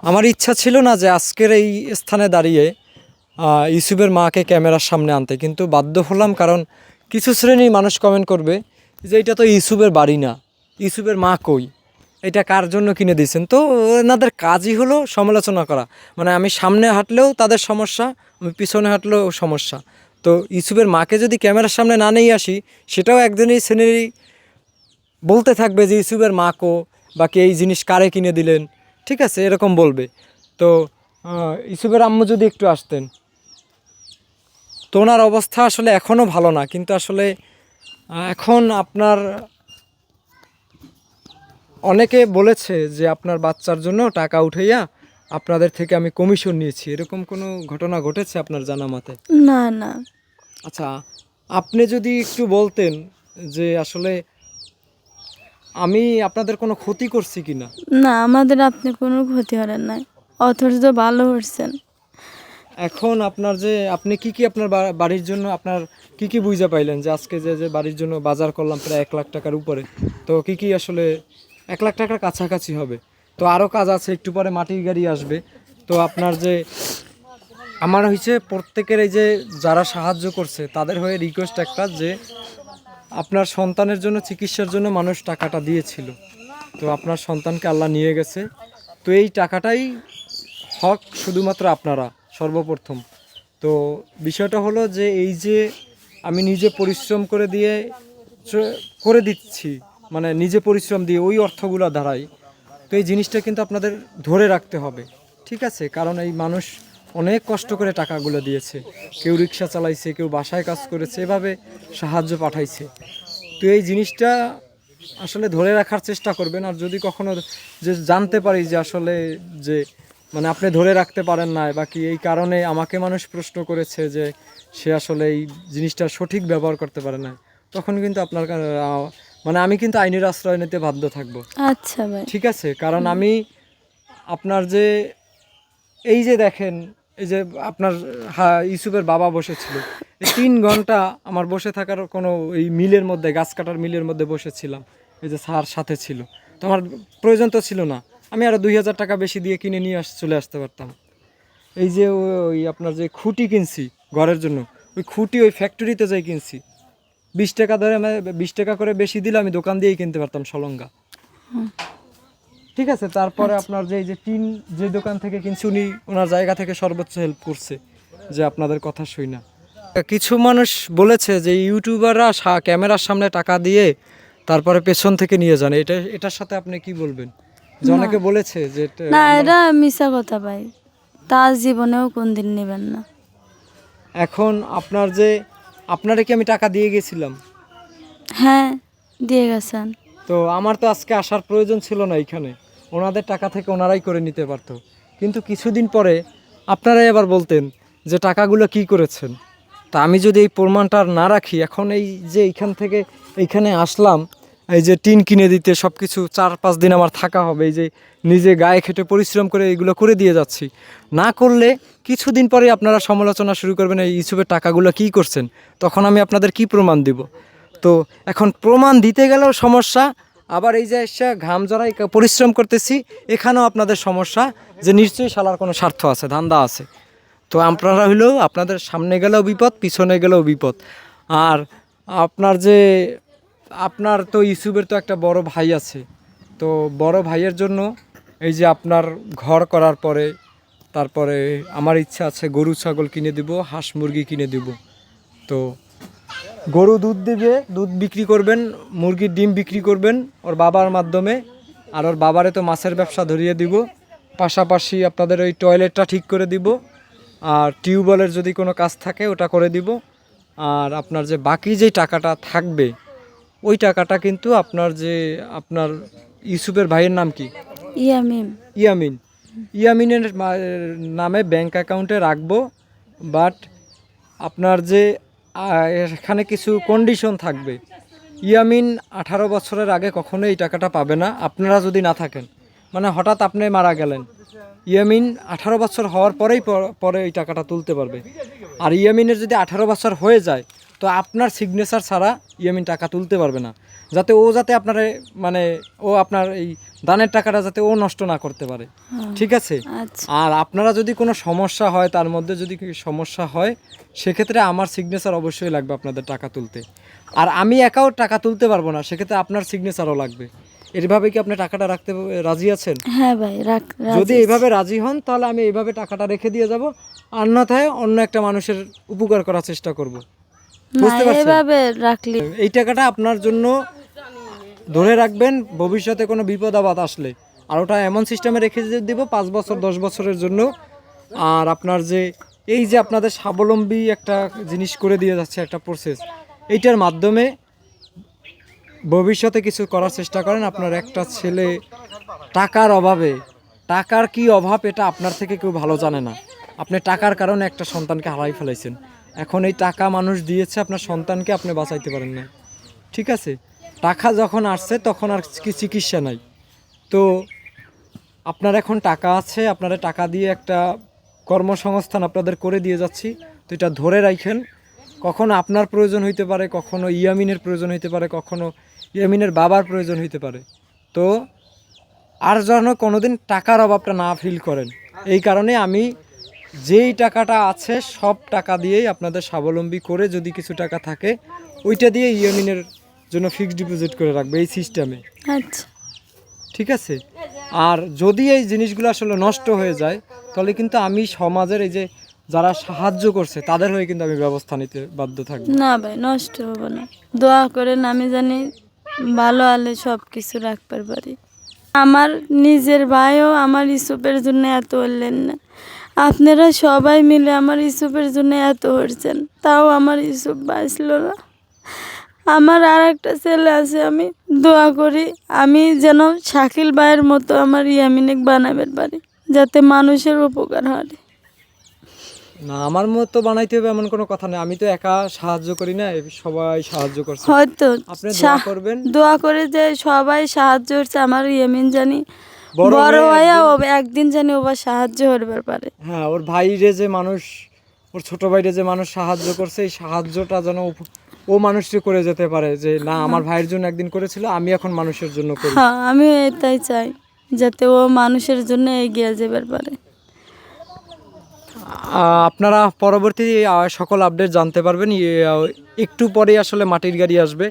আমার ইচ্ছা ছিল না যে আজকের এই স্থানে দাঁড়িয়ে ইউসুফের মাকে ক্যামেরার সামনে আনতে, কিন্তু বাধ্য হলাম। কারণ কিছু শ্রেণীর মানুষ কমেন্ট করবে যে এটা তো ইউসুফের বাড়ি না, ইউসুফের মা কই, এটা কার জন্য কিনে দিয়েছেন। তো এনাদের কাজই হলো সমালোচনা করা। মানে আমি সামনে হাঁটলেও তাদের সমস্যা, আমি পিছনে হাঁটলেও সমস্যা। তো ইউসুফের মাকে যদি ক্যামেরার সামনে না নিয়ে আসি, সেটাও একজনই শ্রেণীর বলতে থাকবে যে ইউসুফের মা কো, বাকি এই জিনিস কারে কিনে দিলেন, ঠিক আছে, এরকম বলবে। তো ইউসুফের আম্মু যদি একটু আসতেন। তো ওনার অবস্থা আসলে এখনও ভালো না, কিন্তু আসলে এখন আপনার অনেকে বলেছে যে আপনার বাচ্চার জন্য টাকা উঠাইয়া আপনাদের থেকে আমি কমিশন নিয়েছি, এরকম কোনো ঘটনা ঘটেছে আপনার জানা মতে? না না আচ্ছা, আপনি যদি একটু বলতেন যে আসলে আমি আপনাদের কোনো ক্ষতি করছি কি না। না, আমাদের আপনি কোনো ক্ষতি করেন নাই, অথচ ভালো করছেন। এখন আপনার যে আপনি কি কি আপনার বাড়ির জন্য আপনার কি কি বুঝা পাইলেন যে আজকে যে যে বাড়ির জন্য বাজার করলাম প্রায় 1 লাখ টাকার উপরে, তো কি কি আসলে 1 লাখ টাকার কাছাকাছি হবে। তো আরও কাজ আছে, একটু পরে মাটির গাড়ি আসবে। তো আপনার যে আমার হয়েছে প্রত্যেকের এই যে যারা সাহায্য করছে তাদের হয়ে রিকোয়েস্ট একটা, যে আপনার সন্তানের জন্য চিকিৎসার জন্য মানুষ টাকাটা দিয়েছিল, তো আপনার সন্তানকে আল্লাহ নিয়ে গেছে। তো এই টাকাটাই হক শুধুমাত্র আপনারা সর্বপ্রথম। তো বিষয়টা হলো যে এই যে আমি নিজে পরিশ্রম করে দিচ্ছি, মানে নিজে পরিশ্রম দিয়ে ওই অর্থগুলো দাঁড়াই। তো এই জিনিসটা কিন্তু আপনাদের ধরে রাখতে হবে, ঠিক আছে? কারণ এই মানুষ অনেক কষ্ট করে টাকাগুলো দিয়েছে, কেউ রিক্সা চালাইছে, কেউ বাসায় কাজ করেছে, এভাবে সাহায্য পাঠাইছে। তো এই জিনিসটা আসলে ধরে রাখার চেষ্টা করবেন। আর যদি কখনো যে জানতে পারি যে আসলে যে মানে আপনি ধরে রাখতে পারেন না, বাকি এই কারণে আমাকে মানুষ প্রশ্ন করেছে যে সে আসলে এই জিনিসটা সঠিক ব্যবহার করতে পারে না, তখন কিন্তু আপনার মানে আমি কিন্তু আইনের আশ্রয় নিতে বাধ্য থাকবো, আচ্ছা ভাই। ঠিক আছে? কারণ আমি আপনার যে এই যে দেখেন, এই যে আপনার ইউসুফের বাবা বসেছিল, এই 3 ঘন্টা আমার বসে থাকার কোনো, এই মিলের মধ্যে, গাছ কাটার মিলের মধ্যে বসেছিলাম, এই যে স্যার সাথে ছিল। তো আমার প্রয়োজন তো ছিল না, আমি আরও 2000 টাকা বেশি দিয়ে কিনে নিয়ে চলে আসতে পারতাম। এই যে ওই আপনার যে খুঁটি কিনছি ঘরের জন্য, ওই খুঁটি ওই ফ্যাক্টরিতে যাই কিনছি, 20 টাকা ধরে, আমি 20 টাকা করে বেশি দিলে আমি দোকান দিয়েই কিনতে পারতাম সলঙ্গা, ঠিক আছে? তারপরে আপনার যে এই যে টিন যে দোকান থেকে কিনছি, উনি ওনার জায়গা থেকে সর্বোচ্চ হেল্প করছে, যে আপনাদের কথা শুই না। কিছু মানুষ বলেছে যে ইউটিউবাররা ক্যামেরার সামনে টাকা দিয়ে তারপরে পেছন থেকে নিয়ে যান, এটার সাথে আপনি কি বলবেন? যে অনেকে বলেছে যে না, এটা মিশা কথা ভাই, তার জীবনেও কোনদিন নেবেন না। এখন আপনার যে আপনারা কি আমি টাকা দিয়ে গেছিলাম? হ্যাঁ, দিয়ে গেছেন। তো আমার তো আজকে আসার প্রয়োজন ছিল না এখানে, ওনাদের টাকা থেকে ওনারাই করে নিতে পারতো। কিন্তু কিছুদিন পরে আপনারাই আবার বলতেন যে টাকাগুলো কি করেছেন। তা আমি যদি এই প্রমাণটা আর না রাখি, এখন এই যে এইখান থেকে এইখানে আসলাম, এই যে টিন কিনে দিতে, সব কিছু 4-5 দিন আমার থাকা হবে, এই যে নিজে গায়ে খেটে পরিশ্রম করে এইগুলো করে দিয়ে যাচ্ছি, না করলে কিছুদিন পরে আপনারা সমালোচনা শুরু করবেন এই ইউটিউবের টাকাগুলো কী করছেন, তখন আমি আপনাদের কি প্রমাণ দিব? তো এখন প্রমাণ দিতে গেলেও সমস্যা, আবার এই যে এসে ঘাম জড়াই পরিশ্রম করতেছি, এখানেও আপনাদের সমস্যা, যে নিশ্চয়ই শালার কোনো স্বার্থ আছে, ধান্দা আছে। তো আপনারা হইলেও আপনাদের সামনে গেলেও বিপদ, পিছনে গেলেও বিপদ। আর আপনার যে আপনার তো ইউসুফের তো একটা বড় ভাই আছে, তো বড় ভাইয়ের জন্য এই যে আপনার ঘর করার পরে তারপরে আমার ইচ্ছা আছে গরু ছাগল কিনে দিব, হাঁস মুরগি কিনে দিব। তো গরু দুধ দিবে, দুধ বিক্রি করবেন, মুরগির ডিম বিক্রি করবেন ওর বাবার মাধ্যমে, আর ওর বাবারে তো মাছের ব্যবসা ধরিয়ে দিব। পাশাপাশি আপনাদের ওই টয়লেটটা ঠিক করে দিব, আর টিউবওয়েলের যদি কোনো কাজ থাকে ওটা করে দিব। আর আপনার যে বাকি যেই টাকাটা থাকবে, ওই টাকাটা কিন্তু আপনার যে আপনার ইউসুফের ভাইয়ের নাম কি? ইয়ামিম। ইয়ামিন। ইয়ামিনের নামে ব্যাংক অ্যাকাউন্টে রাখবো। বাট আপনার যে এখানে কিছু কন্ডিশন থাকবে। ইয়ামিন 18 বছরের আগে কখনো এই টাকাটা পাবে না, আপনারা যদি না থাকেন। মানে হঠাৎ আপনি মারা গেলেন, ইয়ামিন 18 বছর হওয়ার পরেই পরে এই টাকাটা তুলতে পারবে। আর ইয়ামিনের যদি 18 বছর হয়ে যায়, তো আপনার সিগনেচার ছাড়া ইয়ামিন টাকা তুলতে পারবে না, যাতে আপনার মানে ও আপনার এই দানের টাকাটা যাতে ও নষ্ট না করতে পারে। ঠিক আছে? আচ্ছা আর আপনারা যদি কোনো সমস্যা হয়, তার মধ্যে যদি কি সমস্যা হয়, সেক্ষেত্রে আমার সিগনেচার অবশ্যই লাগবে আপনাদের টাকা তুলতে। আর আমি একাও টাকা তুলতে পারবো না, সেক্ষেত্রে আপনার সিগনেচারও লাগবে। এভাবে কি আপনি টাকাটা রাখতে রাজি আছেন? হ্যাঁ ভাই যদি এইভাবে রাজি হন তাহলে আমি এইভাবে টাকাটা রেখে দিয়ে যাব, অন্যথায় অন্য একটা মানুষের উপকার করার চেষ্টা করব। না বুঝতে পারছেন? এভাবে রাখলি এই টাকাটা আপনার জন্য ধরে রাখবেন, ভবিষ্যতে কোনো বিপদ আপদ আসলে। আর ওটা এমন সিস্টেমে রেখে দিব 5 বছর 10 বছরের জন্য। আর আপনার যে এই যে আপনাদের স্বাবলম্বী একটা জিনিস করে দিয়ে যাচ্ছে, একটা প্রসেস, এইটার মাধ্যমে ভবিষ্যতে কিছু করার চেষ্টা করেন। আপনার একটা ছেলে টাকার অভাবে, টাকার কি অভাব এটা আপনার থেকে কেউ ভালো জানে না। আপনি টাকার কারণে একটা সন্তানকে হারাই ফেলাইছেন। এখন এই টাকা মানুষ দিয়েছে, আপনার সন্তানকে আপনি বাঁচাইতে পারেন না। ঠিক আছে? টাকা যখন আসছে তখন আর কি চিকিৎসা নাই। তো আপনার এখন টাকা আছে, আপনারা টাকা দিয়ে একটা কর্মসংস্থান আপনাদের করে দিয়ে যাচ্ছি। তো এটা ধরে রাখেন, কখনো আপনার প্রয়োজন হইতে পারে, কখনো ইয়ামিনের প্রয়োজন হইতে পারে, কখনো ইয়ামিনের বাবার প্রয়োজন হইতে পারে। তো আর যেন কোনোদিন টাকার অভাবটা না ফিল করেন, এই কারণে আমি যেই টাকাটা আছে সব টাকা দিয়েই আপনাদের স্বাবলম্বী করে, যদি কিছু টাকা থাকে ওইটা দিয়ে ইয়ামিনের জন্য ফিক্সড ডিপোজিট করে রাখবে এই সিস্টেমে। আচ্ছা ঠিক আছে? আর যদি এই জিনিসগুলো আসলে নষ্ট হয়ে যায়, তাহলে কিন্তু আমি সমাজের এই যে যারা সাহায্য করছে তাদের হয়ে কিন্তু আমি ব্যবস্থা নিতে বাধ্য থাকবো। না ভাই নষ্ট হবে না, দোয়া করেন আমি জানি ভালো আলে সব কিছু রাখতে পারি। আমার নিজের ভাইও আমার ইসুপের জন্য এত হলেন না, আপনারা সবাই মিলে আমার ইসুপের জন্য এত হচ্ছেন, তাও আমার ইসুপ বাঁচল না। আমার আর একটা ছেলে আছে, আমি দোয়া করি আমি যেন শাকিল ভাইয়ের মতো আমার ইয়ামিনেক বানাবের পারি, যাতে মানুষের উপকার হয়। না, আমার মতো বানাইতে হবে এমন কোনো কথা নেই। আমি তো একা সাহায্য করি না, সবাই সাহায্য করছে। হয়তো আপনি দোয়া করবেন, দোয়া করে যে সবাই সাহায্য হচ্ছে, আমার ইয়ামিন জানি বড় বড় হয়ে হয়ে ও একদিন জানি ওবার সাহায্য করবার পারে। হ্যাঁ, ওর ভাইরে যে মানুষ, ওর ছোট ভাইরে যে মানুষ সাহায্য করছে, এই সাহায্যটা যেন ও মানুষটি করে যেতে পারে, যে না আমার ভাইয়ের জন্য একদিন করেছিল, আমি এখন মানুষের জন্য করি। হ্যাঁ আমি এটাই চাই, যাতে ও মানুষের জন্য এগিয়ে যেতে পারে। আপনারা পরবর্তী সকল আপডেট জানতে পারবেন। একটু পরে আসলে মাটির গাড়ি আসবে।